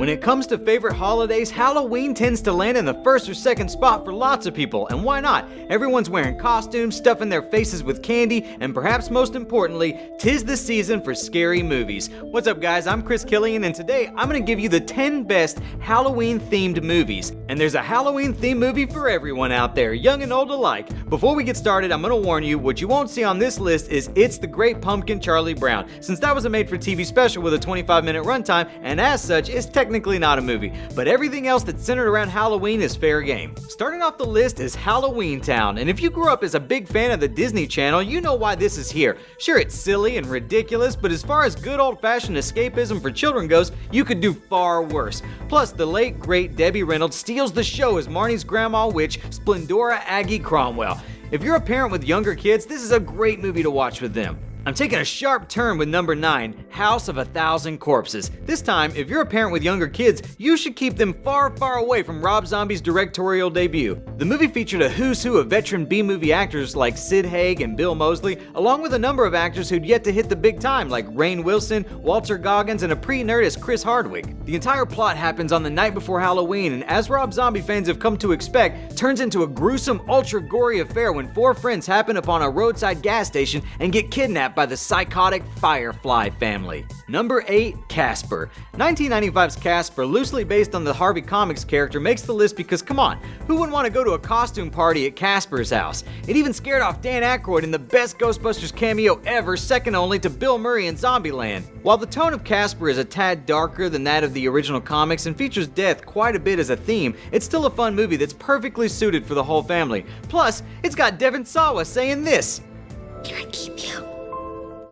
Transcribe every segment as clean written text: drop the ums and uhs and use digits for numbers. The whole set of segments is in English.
When it comes to favorite holidays, Halloween tends to land in the first or second spot for lots of people, and why not? Everyone's wearing costumes, stuffing their faces with candy, and perhaps most importantly, 'tis the season for scary movies. What's up guys, I'm Chris Killian, and today I'm going to give you the 10 best Halloween-themed movies. And there's a Halloween-themed movie for everyone out there, young and old alike. Before we get started, I'm going to warn you, what you won't see on this list is It's the Great Pumpkin Charlie Brown, since that was a made-for-TV special with a 25-minute runtime, and as such, it's technically not a movie, but everything else that's centered around Halloween is fair game. Starting off the list is Halloween Town, and if you grew up as a big fan of the Disney Channel, you know why this is here. Sure, it's silly and ridiculous, but as far as good old-fashioned escapism for children goes, you could do far worse. Plus, the late, great Debbie Reynolds steals the show as Marnie's grandma witch, Splendora Aggie Cromwell. If you're a parent with younger kids, this is a great movie to watch with them. I'm taking a sharp turn with number 9, House of a Thousand Corpses. This time, if you're a parent with younger kids, you should keep them far, far away from Rob Zombie's directorial debut. The movie featured a who's who of veteran B-movie actors like Sid Haig and Bill Moseley, along with a number of actors who'd yet to hit the big time like Rainn Wilson, Walter Goggins, and a pre-nerd as Chris Hardwick. The entire plot happens on the night before Halloween, and as Rob Zombie fans have come to expect, turns into a gruesome, ultra-gory affair when 4 friends happen upon a roadside gas station and get kidnapped by the psychotic Firefly family. Number 8, Casper. 1995's Casper, loosely based on the Harvey Comics character, makes the list because, come on, who wouldn't want to go to a costume party at Casper's house? It even scared off Dan Aykroyd in the best Ghostbusters cameo ever, second only to Bill Murray in Zombieland. While the tone of Casper is a tad darker than that of the original comics and features death quite a bit as a theme, it's still a fun movie that's perfectly suited for the whole family. Plus, it's got Devon Sawa saying this. Can I keep you?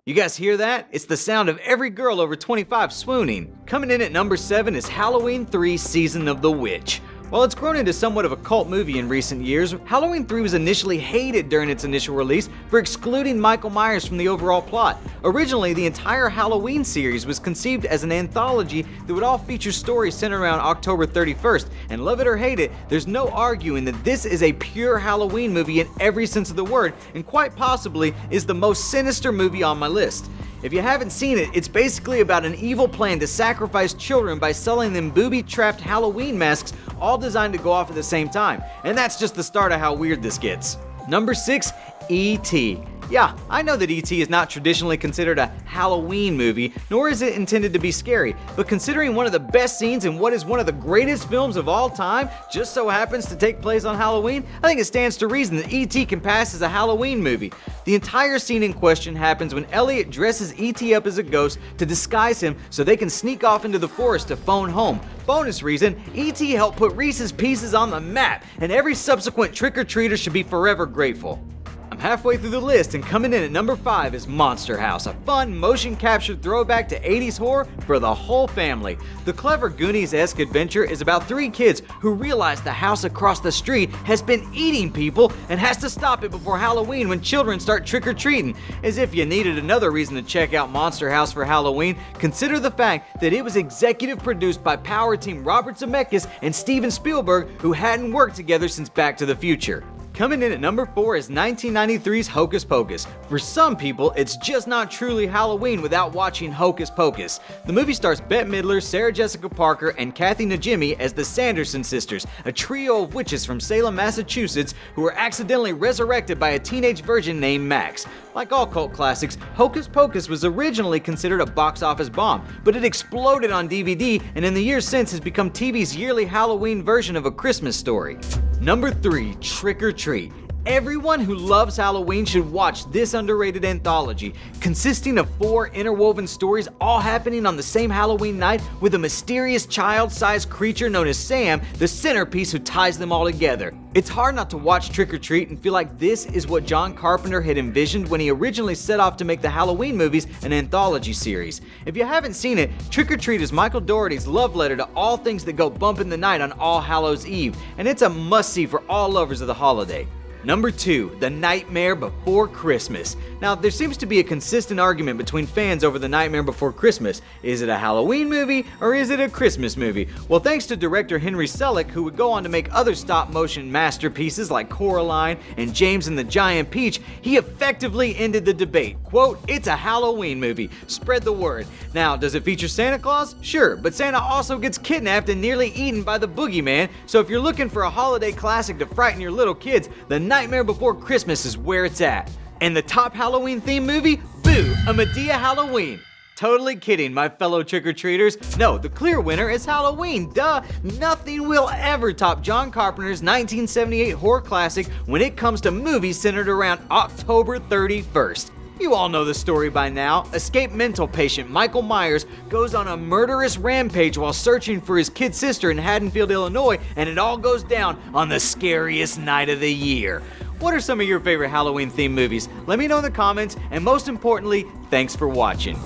You guys hear that? It's the sound of every girl over 25 swooning. Coming in at number 7 is Halloween 3: Season of the Witch. While it's grown into somewhat of a cult movie in recent years, Halloween 3 was initially hated during its initial release for excluding Michael Myers from the overall plot. Originally, the entire Halloween series was conceived as an anthology that would all feature stories centered around October 31st, and love it or hate it, there's no arguing that this is a pure Halloween movie in every sense of the word, and quite possibly is the most sinister movie on my list. If you haven't seen it, it's basically about an evil plan to sacrifice children by selling them booby-trapped Halloween masks, all designed to go off at the same time. And that's just the start of how weird this gets. Number 6, E.T. Yeah, I know that E.T. is not traditionally considered a Halloween movie, nor is it intended to be scary, but considering one of the best scenes in what is one of the greatest films of all time just so happens to take place on Halloween, I think it stands to reason that E.T. can pass as a Halloween movie. The entire scene in question happens when Elliot dresses E.T. up as a ghost to disguise him so they can sneak off into the forest to phone home. Bonus reason, E.T. helped put Reese's Pieces on the map, and every subsequent trick-or-treater should be forever grateful. I'm halfway through the list, and coming in at number 5 is Monster House, a fun motion capture throwback to 80s horror for the whole family. The clever Goonies-esque adventure is about 3 kids who realize the house across the street has been eating people and has to stop it before Halloween when children start trick-or-treating. As if you needed another reason to check out Monster House for Halloween, consider the fact that it was executive produced by power team Robert Zemeckis and Steven Spielberg, who hadn't worked together since Back to the Future. Coming in at number 4 is 1993's Hocus Pocus. For some people, it's just not truly Halloween without watching Hocus Pocus. The movie stars Bette Midler, Sarah Jessica Parker, and Kathy Najimy as the Sanderson sisters, a trio of witches from Salem, Massachusetts, who were accidentally resurrected by a teenage virgin named Max. Like all cult classics, Hocus Pocus was originally considered a box office bomb, but it exploded on DVD and in the years since has become TV's yearly Halloween version of A Christmas Story. Number 3, Trick or Treat. Everyone who loves Halloween should watch this underrated anthology, consisting of 4 interwoven stories all happening on the same Halloween night with a mysterious child-sized creature known as Sam, the centerpiece who ties them all together. It's hard not to watch Trick or Treat and feel like this is what John Carpenter had envisioned when he originally set off to make the Halloween movies an anthology series. If you haven't seen it, Trick or Treat is Michael Dougherty's love letter to all things that go bump in the night on All Hallows Eve, and it's a must-see for all lovers of the holiday. Number 2, The Nightmare Before Christmas. Now, there seems to be a consistent argument between fans over The Nightmare Before Christmas. Is it a Halloween movie or is it a Christmas movie? Well, thanks to director Henry Selick, who would go on to make other stop-motion masterpieces like Coraline and James and the Giant Peach, he effectively ended the debate. Quote, "It's a Halloween movie. Spread the word." Now, does it feature Santa Claus? Sure, but Santa also gets kidnapped and nearly eaten by the boogeyman, so if you're looking for a holiday classic to frighten your little kids, The Nightmare Before Christmas is where it's at. And the top Halloween themed movie? Boo! A Medea Halloween. Totally kidding, my fellow trick-or-treaters. No, the clear winner is Halloween, duh! Nothing will ever top John Carpenter's 1978 horror classic when it comes to movies centered around October 31st. You all know the story by now. Escaped mental patient Michael Myers goes on a murderous rampage while searching for his kid sister in Haddonfield, Illinois, and it all goes down on the scariest night of the year. What are some of your favorite Halloween-themed movies? Let me know in the comments, and most importantly, thanks for watching.